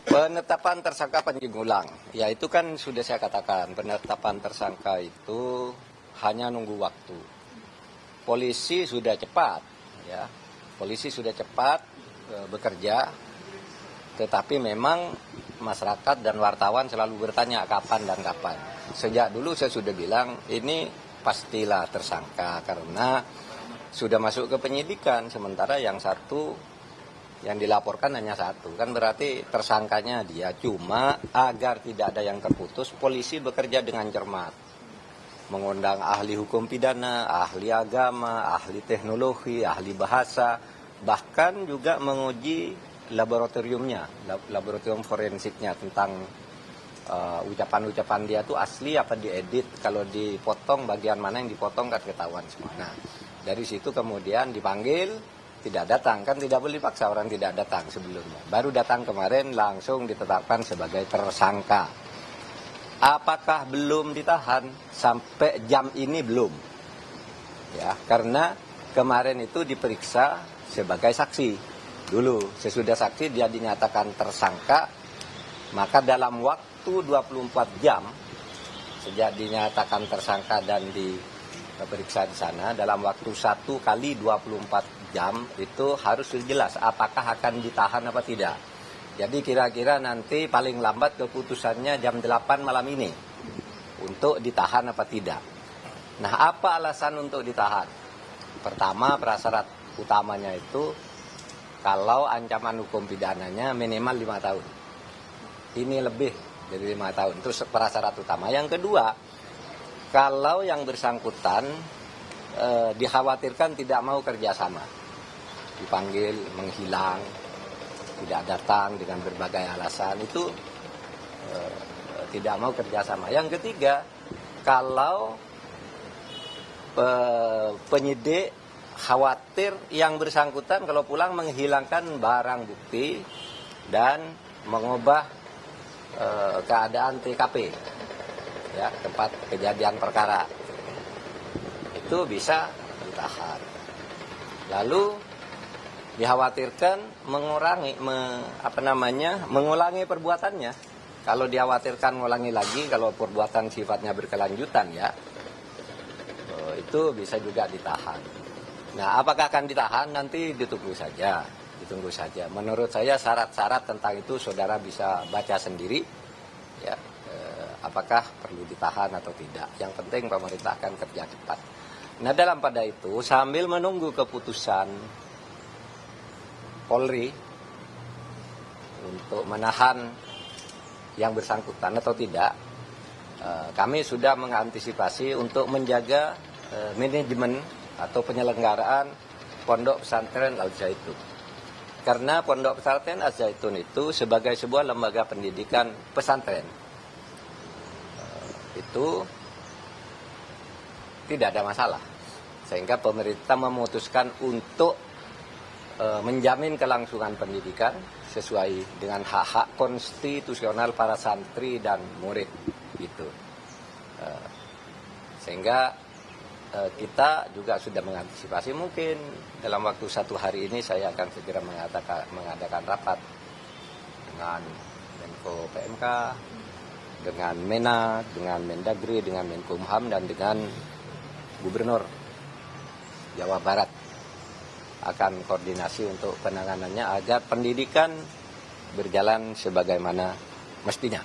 Penetapan tersangka Panji Gumilang, ya itu kan sudah saya katakan, penetapan tersangka itu hanya nunggu waktu. Polisi sudah cepat, ya, polisi sudah cepat bekerja, tetapi memang masyarakat dan wartawan selalu bertanya kapan dan kapan. Sejak dulu saya sudah bilang ini pastilah tersangka karena sudah masuk ke penyidikan, sementara yang satu yang dilaporkan hanya satu, kan berarti tersangkanya dia. Cuma agar tidak ada yang terputus, polisi bekerja dengan cermat, mengundang ahli hukum pidana, ahli agama, ahli teknologi, ahli bahasa, bahkan juga menguji laboratoriumnya, laboratorium forensiknya tentang ucapan-ucapan dia itu asli apa diedit, kalau dipotong bagian mana yang dipotong kan ketahuan semua. Nah, dari situ kemudian dipanggil, tidak datang, kan tidak boleh paksa orang tidak datang sebelumnya. Baru datang kemarin langsung ditetapkan sebagai tersangka. Apakah belum ditahan? Sampai jam ini belum. Ya, karena kemarin itu diperiksa sebagai saksi. Dulu sesudah saksi dia dinyatakan tersangka, maka dalam waktu 24 jam sejak dinyatakan tersangka dan diperiksa di sana, dalam waktu 1 kali 24 jam itu harus jelas apakah akan ditahan apa tidak. Jadi kira-kira nanti paling lambat keputusannya jam 8 malam ini untuk ditahan apa tidak. Nah, apa alasan untuk ditahan? Pertama, prasyarat utamanya itu kalau ancaman hukum pidananya minimal 5 tahun. Ini lebih dari 5 tahun, itu prasyarat utama. Yang kedua, kalau yang bersangkutan dikhawatirkan tidak mau kerjasama, dipanggil, menghilang, tidak datang dengan berbagai alasan, itu tidak mau kerjasama. Yang ketiga, kalau penyidik khawatir yang bersangkutan kalau pulang menghilangkan barang bukti dan mengubah keadaan TKP, ya, tempat kejadian perkara, itu bisa ditahan. Lalu dikhawatirkan mengulangi perbuatannya. Kalau dikhawatirkan mengulangi lagi, kalau perbuatan sifatnya berkelanjutan, ya, itu bisa juga ditahan. Nah, apakah akan ditahan? Nanti ditunggu saja. Menurut saya syarat-syarat tentang itu saudara bisa baca sendiri, ya, apakah perlu ditahan atau tidak. Yang penting pemerintah akan kerja cepat. Nah, dalam pada itu sambil menunggu keputusan Polri untuk menahan yang bersangkutan atau tidak, kami sudah mengantisipasi untuk menjaga manajemen atau penyelenggaraan Pondok Pesantren Al Zaitun. Karena Pondok Pesantren Al Zaitun itu sebagai sebuah lembaga pendidikan pesantren, itu tidak ada masalah. Sehingga pemerintah memutuskan untuk menjamin kelangsungan pendidikan sesuai dengan hak-hak konstitusional para santri dan murid, gitu. Sehingga kita juga sudah mengantisipasi, mungkin dalam waktu 1 hari ini saya akan segera mengadakan rapat dengan Menko PMK, dengan Mena, dengan Mendagri, dengan Menkumham, dan dengan Gubernur Jawa Barat, akan koordinasi untuk penanganannya agar pendidikan berjalan sebagaimana mestinya.